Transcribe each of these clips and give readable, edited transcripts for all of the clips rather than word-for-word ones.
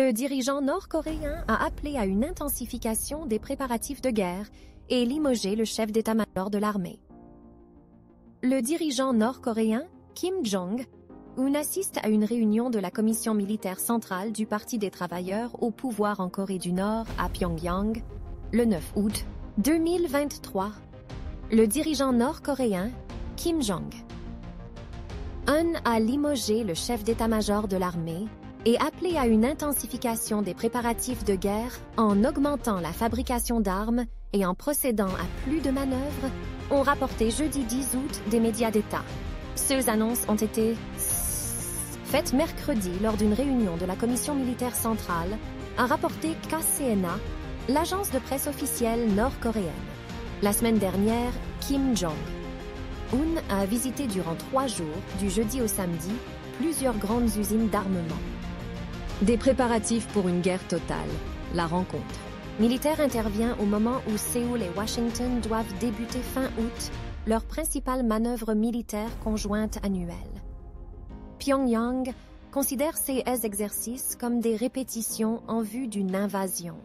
Le dirigeant nord-coréen a appelé à une intensification des préparatifs de guerre et limogé le chef d'état-major de l'armée. Le dirigeant nord-coréen, Kim Jong-un, assiste à une réunion de la commission militaire centrale du Parti des travailleurs au pouvoir en Corée du Nord à Pyongyang, le 9 août 2023. Le dirigeant nord-coréen, Kim Jong-un, a limogé le chef d'état-major de l'armée et appelé à une intensification des préparatifs de guerre en augmentant la fabrication d'armes et en procédant à plus de manœuvres, ont rapporté jeudi 10 août des médias d'État. Ces annonces ont été faites mercredi lors d'une réunion de la commission militaire centrale, a rapporté KCNA, l'agence de presse officielle nord-coréenne. La semaine dernière, Kim Jong-un a visité durant 3 jours, du jeudi au samedi, plusieurs grandes usines d'armement. Des préparatifs pour une guerre totale. La rencontre militaire intervient au moment où Séoul et Washington doivent débuter fin août leur principale manœuvre militaire conjointe annuelle. Pyongyang considère ces exercices comme des répétitions en vue d'une invasion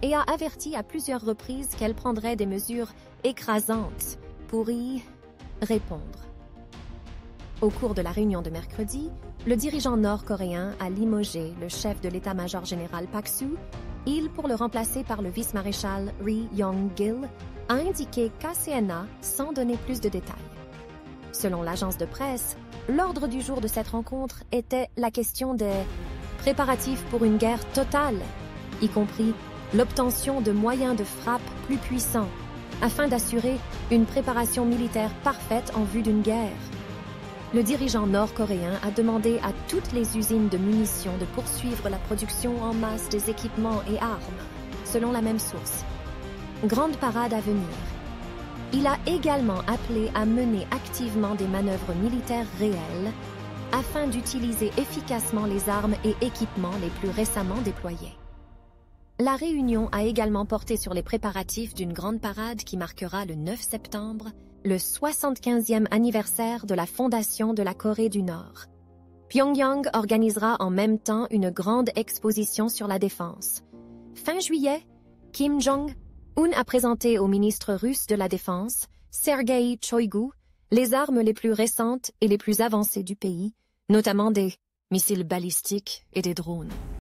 et a averti à plusieurs reprises qu'elle prendrait des mesures écrasantes pour y répondre. Au cours de la réunion de mercredi, le dirigeant nord-coréen a limogé le chef de l'état-major général Pak Soo-il pour le remplacer par le vice-maréchal Ri Yong-gil, a indiqué KCNA sans donner plus de détails. Selon l'agence de presse, l'ordre du jour de cette rencontre était la question des préparatifs pour une guerre totale, y compris l'obtention de moyens de frappe plus puissants, afin d'assurer une préparation militaire parfaite en vue d'une guerre. Le dirigeant nord-coréen a demandé à toutes les usines de munitions de poursuivre la production en masse des équipements et armes, selon la même source. Grande parade à venir. Il a également appelé à mener activement des manœuvres militaires réelles afin d'utiliser efficacement les armes et équipements les plus récemment déployés. La réunion a également porté sur les préparatifs d'une grande parade qui marquera le 9 septembre, le 75e anniversaire de la fondation de la Corée du Nord. Pyongyang organisera en même temps une grande exposition sur la défense. Fin juillet, Kim Jong-un a présenté au ministre russe de la Défense, Sergei Shoigu, les armes les plus récentes et les plus avancées du pays, notamment des missiles balistiques et des drones.